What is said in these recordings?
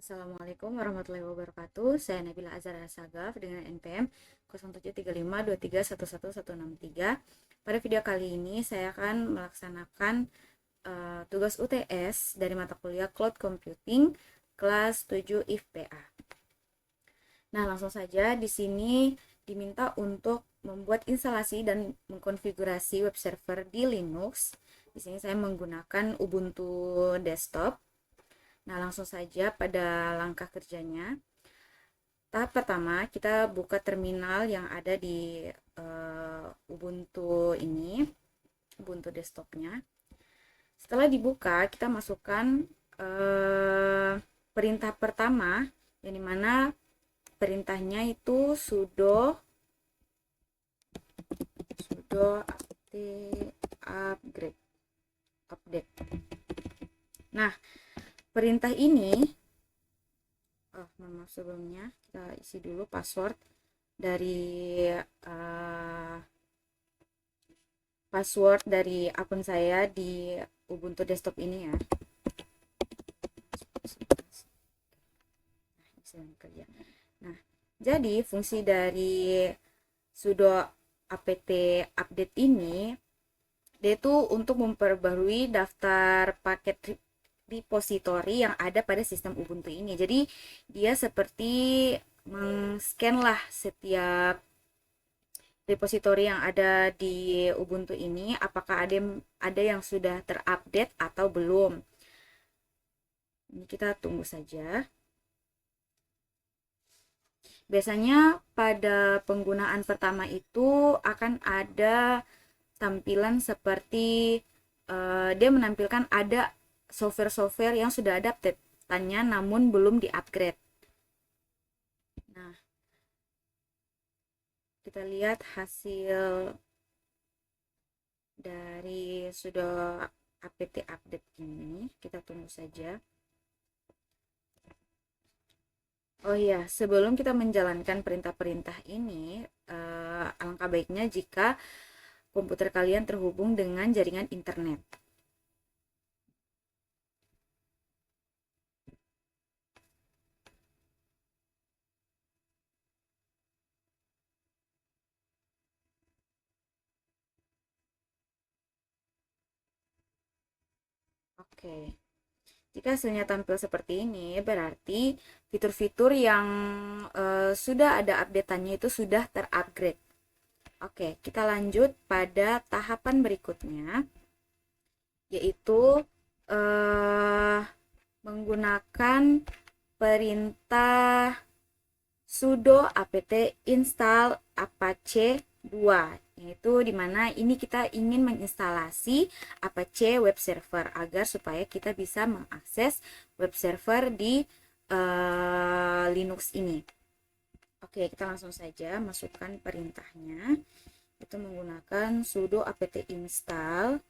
Assalamualaikum warahmatullahi wabarakatuh. Saya Nabila Azhar Sagaf dengan NPM 073523111163. Pada video kali ini saya akan melaksanakan tugas UTS dari mata kuliah Cloud Computing kelas 7 IFPA. Nah, langsung saja di sini diminta untuk membuat instalasi dan mengkonfigurasi web server di Linux. Di sini saya menggunakan Ubuntu desktop. Nah, langsung saja pada langkah kerjanya. Tahap pertama, kita buka terminal yang ada di Ubuntu ini, Ubuntu desktopnya. Setelah dibuka, kita masukkan perintah pertama, yang dimana perintahnya itu sudo upgrade update. Nah, perintah ini maaf, sebelumnya kita isi dulu password dari akun saya di Ubuntu desktop ini ya. Nah, jadi fungsi dari sudo apt update ini dia itu untuk memperbarui daftar paket repository yang ada pada sistem Ubuntu ini. Jadi dia seperti meng-scan lah setiap repository yang ada di Ubuntu ini, apakah ada yang sudah terupdate atau belum. Ini kita tunggu saja. Biasanya pada penggunaan pertama itu akan ada tampilan seperti dia menampilkan ada software-software yang sudah ada update-nya namun belum di-upgrade. Nah, kita lihat hasil dari sudo apt update ini. Kita tunggu saja. Oh iya, sebelum kita menjalankan perintah-perintah ini, alangkah baiknya jika komputer kalian terhubung dengan jaringan internet. Oke. Jika hasilnya tampil seperti ini, berarti fitur-fitur yang sudah ada update-nya itu sudah terupgrade. Oke, kita lanjut pada tahapan berikutnya, yaitu menggunakan perintah sudo apt install apache 2, yaitu dimana ini kita ingin menginstalasi Apache web server agar supaya kita bisa mengakses web server di Linux ini. Oke, kita langsung saja masukkan perintahnya. Itu menggunakan sudo apt install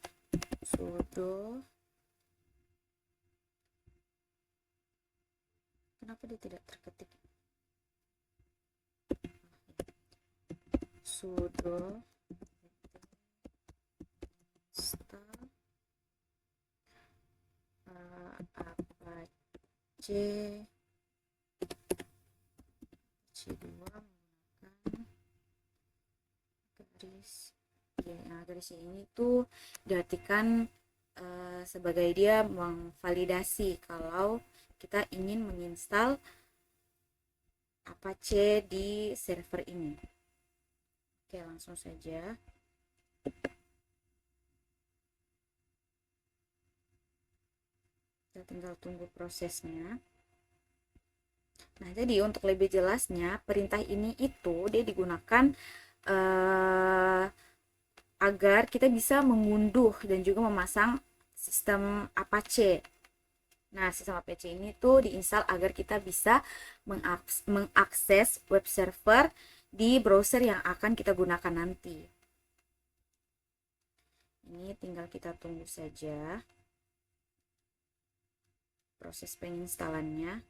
kenapa dia tidak terketik? Sudo install Apache C2 menggunakan garis ini tuh diartikan sebagai dia memvalidasi kalau kita ingin menginstal Apache di server ini. Oke, langsung saja. Kita tinggal tunggu prosesnya. Nah, jadi untuk lebih jelasnya, perintah ini itu dia digunakan agar kita bisa mengunduh dan juga memasang sistem Apache. Nah, sistem Apache ini tuh diinstal agar kita bisa mengakses web server di browser yang akan kita gunakan nanti. Ini tinggal kita tunggu saja proses penginstalannya.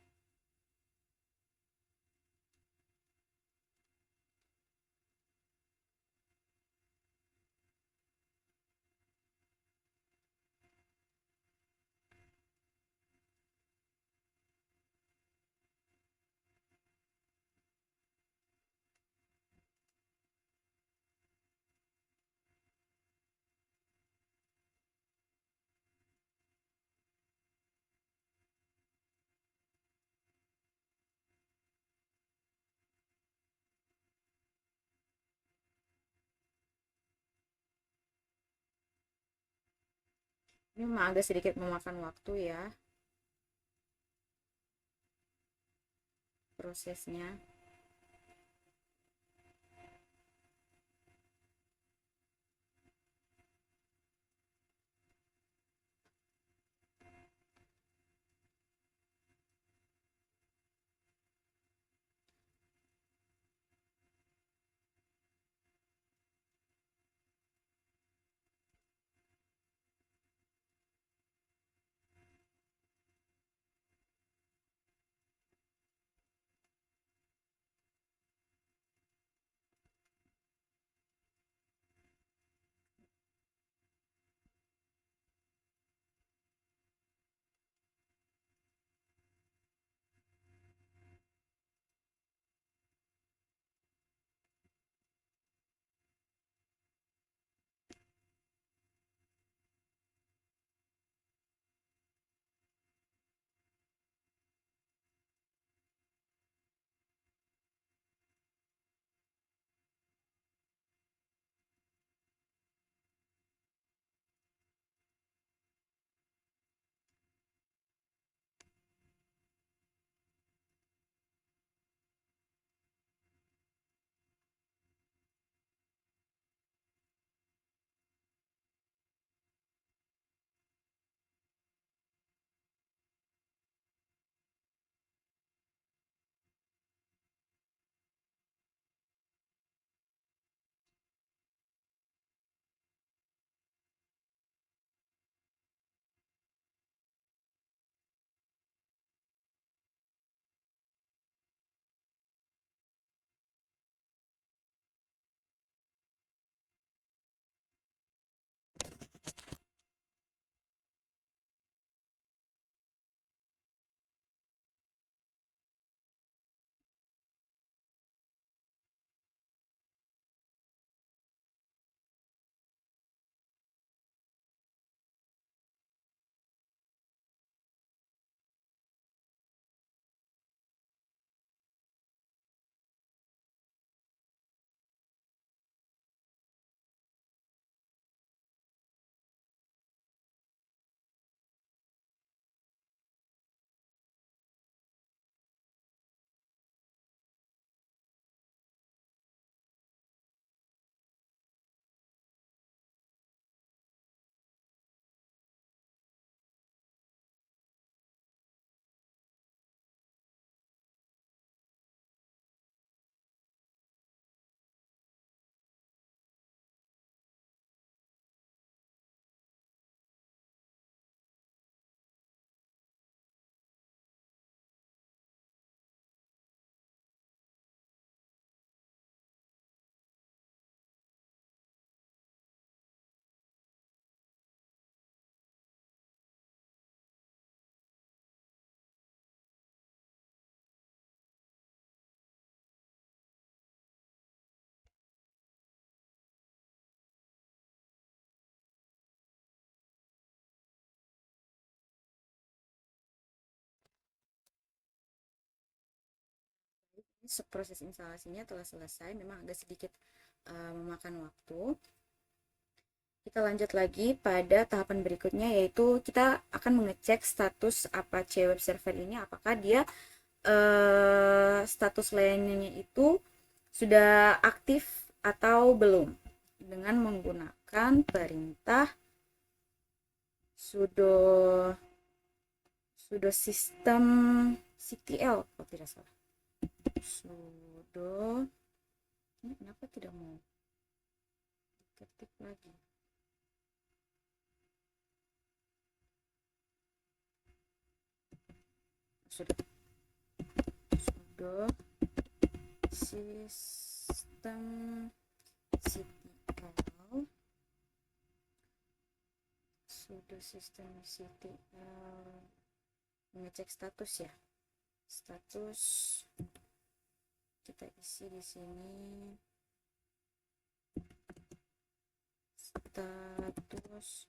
Ini memang agak sedikit memakan waktu ya prosesnya. Proses instalasinya telah selesai, memang agak sedikit memakan waktu. Kita lanjut lagi pada tahapan berikutnya, yaitu kita akan mengecek status Apache Web Server ini, apakah dia status layanannya itu sudah aktif atau belum, dengan menggunakan perintah sudo sudo system ctl kalau tidak salah. Sudo, ini kenapa tidak mau diketik lagi? Sudo system ctl sudo system ctl mengecek status ya. Status kita isi di sini, status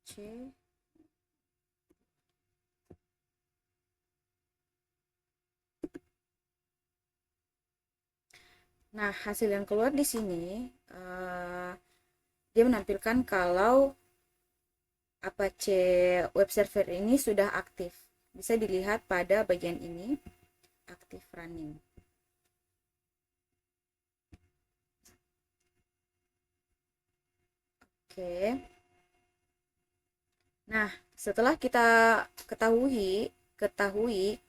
C. Nah, hasil yang keluar di sini dia menampilkan kalau Apache web server ini sudah aktif. Bisa dilihat pada bagian ini, aktif running. Oke. Nah, setelah kita ketahui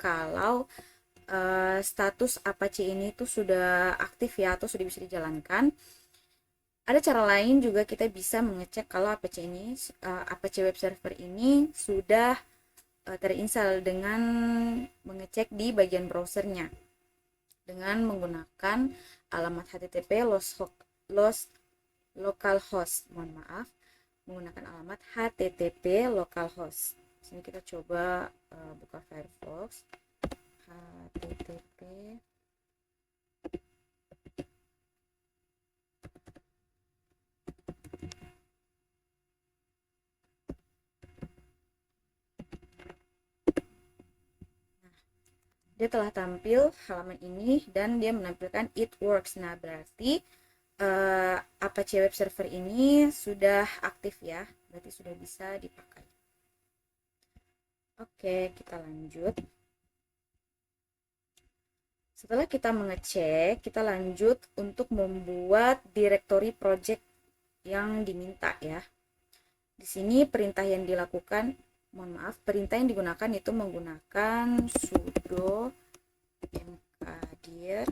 kalau status Apache ini tuh sudah aktif ya atau sudah bisa dijalankan, ada cara lain juga kita bisa mengecek kalau Apache web server ini sudah terinstall dengan mengecek di bagian browsernya dengan menggunakan alamat HTTP localhost, mohon maaf, menggunakan alamat HTTP localhost. Sini kita coba buka Firefox, HTTP dia telah tampil halaman ini dan dia menampilkan it works. Nah, berarti Apache web server ini sudah aktif ya, berarti sudah bisa dipakai. Oke, kita lanjut. Setelah kita mengecek, kita lanjut untuk membuat directory project yang diminta ya. Di sini perintah yang dilakukan, mohon maaf, perintah yang digunakan itu menggunakan sudo mkdir.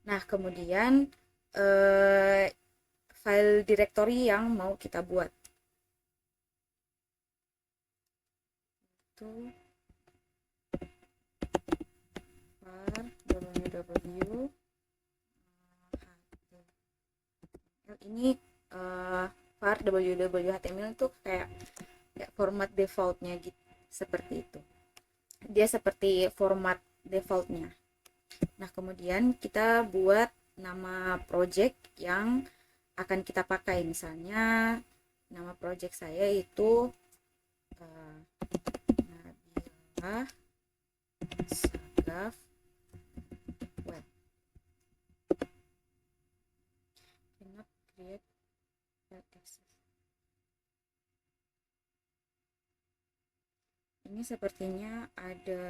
Nah, kemudian file directory yang mau kita buat itu var www ini var www.html itu kayak format defaultnya gitu, seperti itu. Dia seperti format defaultnya. Nah, kemudian kita buat nama project yang akan kita pakai. Misalnya nama project saya itu Nabila Sagaf Web. Cannot create access. Ini sepertinya ada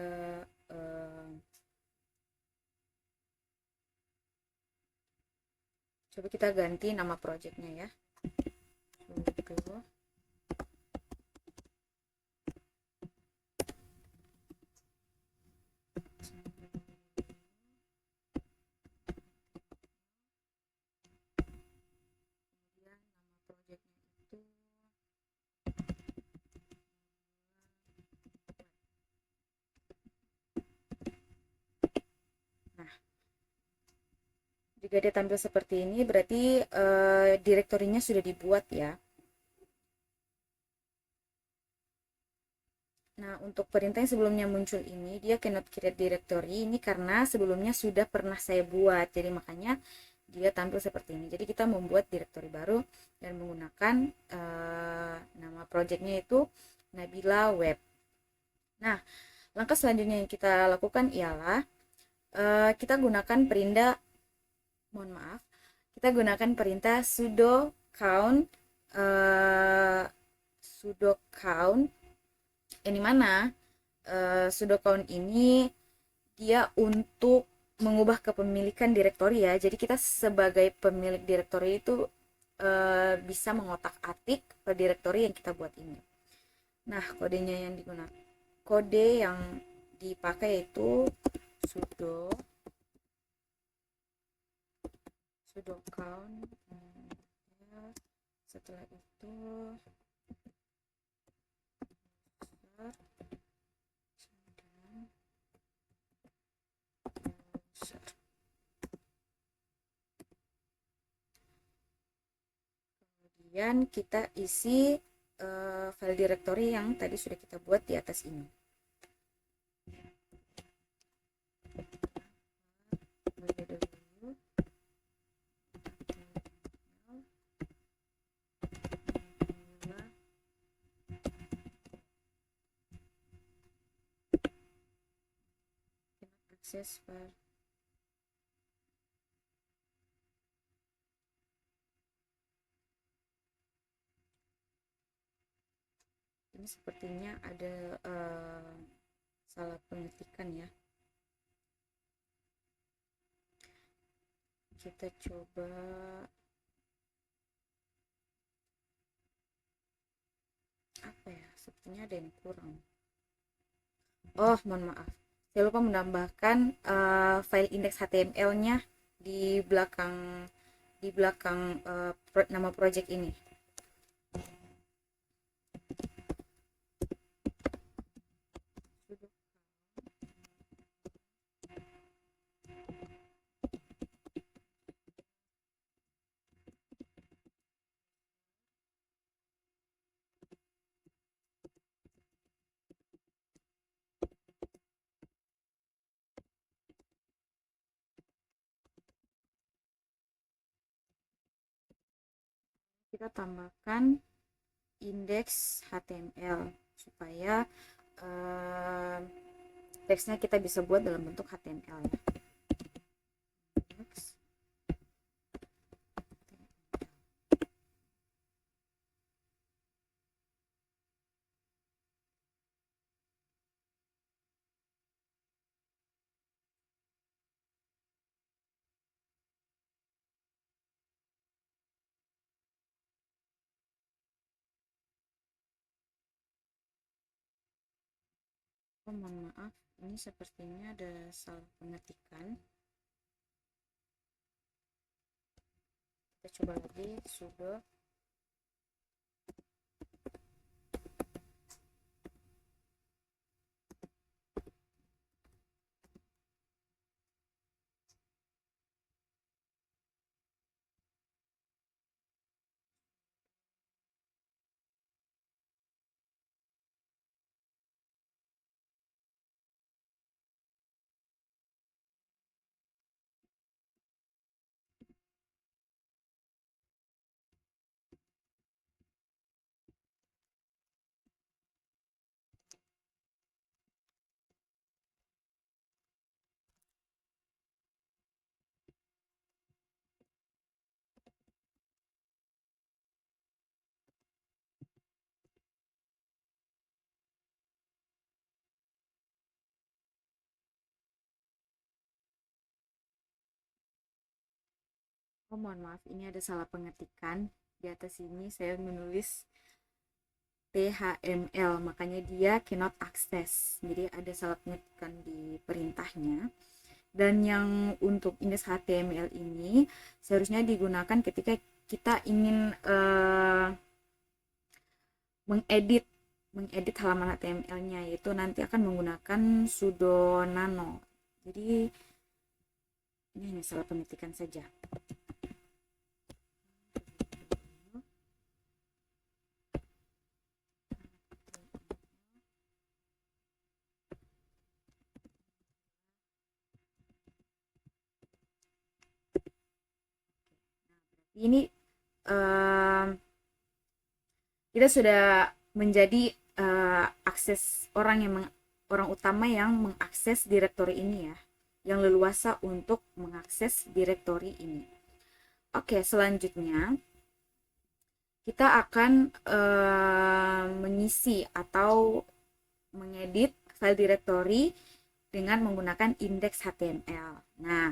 coba kita ganti nama projectnya ya. Sudo jika dia tampil seperti ini berarti direktorinya sudah dibuat ya. Nah, untuk perintah yang sebelumnya muncul ini, dia cannot create directory ini karena sebelumnya sudah pernah saya buat. Jadi makanya dia tampil seperti ini. Jadi kita membuat directory baru dan menggunakan nama projectnya itu Nabila Web. Nah, langkah selanjutnya yang kita lakukan ialah kita gunakan perintah, mohon maaf, kita gunakan perintah sudo count ini mana sudo count ini dia untuk mengubah kepemilikan direktori ya. Jadi kita sebagai pemilik direktori itu bisa mengotak-atik ke direktori yang kita buat ini. Nah, kode yang dipakai itu sudo count. Setelah itu kemudian kita isi file directory yang tadi sudah kita buat di atas ini. Akses file. Ini sepertinya ada salah pengetikan ya. Kita coba apa ya? Sepertinya ada yang kurang. Oh, mohon maaf. Saya lupa menambahkan file indeks HTML-nya di belakang nama project ini. Kita tambahkan indeks HTML supaya uh, teksnya kita bisa buat dalam bentuk HTML ya. Oh, mohon maaf, ini sepertinya ada salah pengetikan. Kita coba lagi sudo Oh, mohon maaf, ini ada salah pengetikan. Di atas ini saya menulis THML, makanya dia cannot access. Jadi ada salah pengetikan di perintahnya. Dan yang untuk indeks HTML ini seharusnya digunakan ketika kita ingin mengedit halaman HTML-nya, yaitu nanti akan menggunakan sudo nano. Jadi ini hanya salah pengetikan saja. Ini kita sudah menjadi akses orang utama yang mengakses direktori ini ya, yang leluasa untuk mengakses direktori ini. Oke, selanjutnya kita akan mengisi atau mengedit file directory dengan menggunakan indeks HTML. Nah,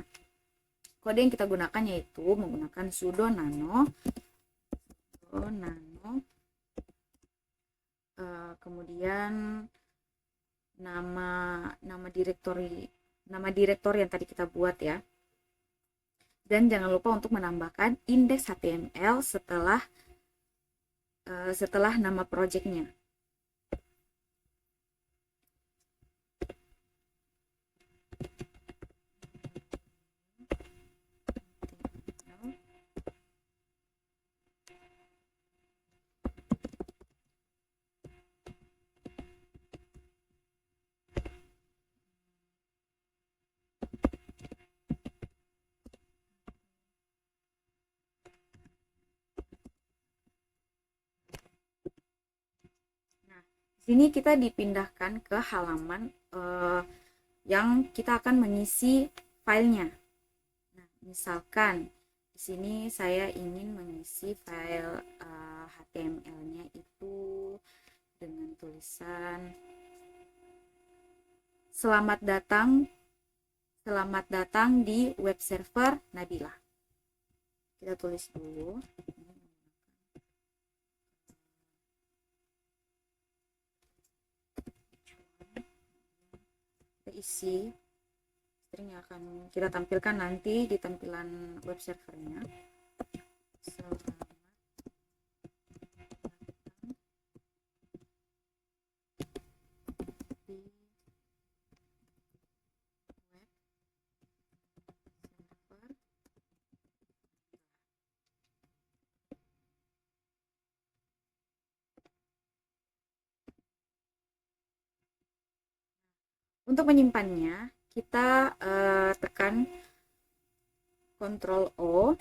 kode yang kita gunakan yaitu menggunakan sudo nano kemudian nama direktori yang tadi kita buat ya. Dan jangan lupa untuk menambahkan indeks HTML setelah nama projectnya. Sini kita dipindahkan ke halaman yang kita akan mengisi filenya. Nah, misalkan di sini saya ingin mengisi file HTML-nya itu dengan tulisan selamat datang di web server Nabila. Kita tulis dulu. Kita isi string yang akan kita tampilkan nanti di tampilan web servernya. Selamat Untuk menyimpannya, kita tekan Ctrl O.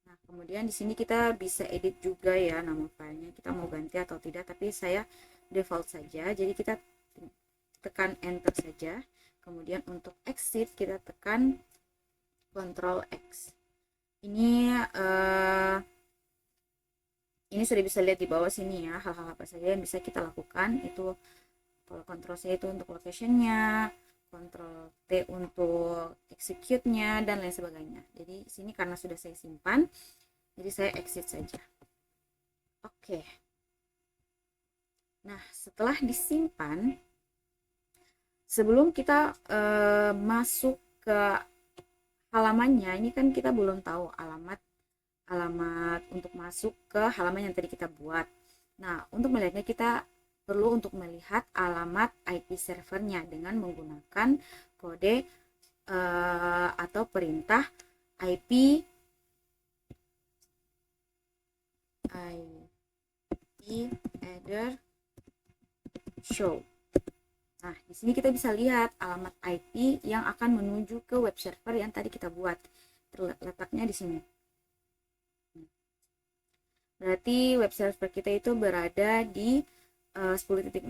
Nah, kemudian di sini kita bisa edit juga ya nama filenya. Kita mau ganti atau tidak, tapi saya default saja. Jadi kita tekan Enter saja. Kemudian untuk exit kita tekan Ctrl X. Ini sudah bisa lihat di bawah sini ya, hal-hal apa saja yang bisa kita lakukan. Itu kalau Ctrl C itu untuk location-nya, Ctrl T untuk execute-nya, dan lain sebagainya. Jadi sini karena sudah saya simpan, jadi saya exit saja. Oke. Nah, setelah disimpan, sebelum kita masuk ke halamannya, ini kan kita belum tahu alamat untuk masuk ke halaman yang tadi kita buat. Nah, untuk melihatnya kita perlu untuk melihat alamat IP servernya dengan menggunakan kode atau perintah IP header show. Nah, di sini kita bisa lihat alamat IP yang akan menuju ke web server yang tadi kita buat. Letaknya di sini. Berarti web server kita itu berada di 10.0.2.5.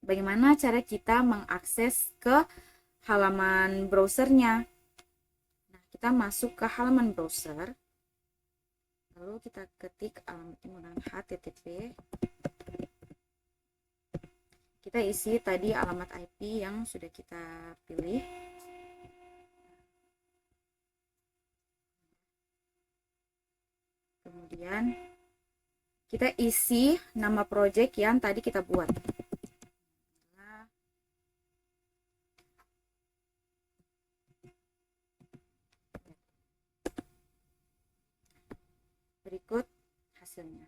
Bagaimana cara kita mengakses ke halaman browsernya? Nah, kita masuk ke halaman browser. Lalu kita ketik alamat menggunakan HTTP. Kita isi tadi alamat IP yang sudah kita pilih. Kemudian kita isi nama project yang tadi kita buat. Berikut hasilnya.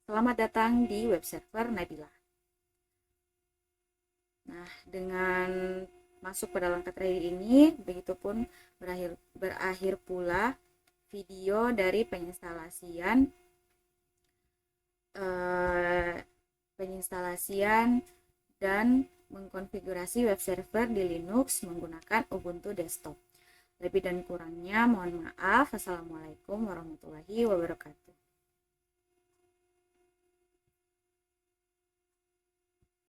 Selamat datang di web server Nabila. Nah, dengan masuk pada langkah terakhir ini, begitupun berakhir pula video dari penginstalasian dan mengkonfigurasi web server di Linux menggunakan Ubuntu desktop. Lebih dan kurangnya mohon maaf. Assalamualaikum warahmatullahi wabarakatuh.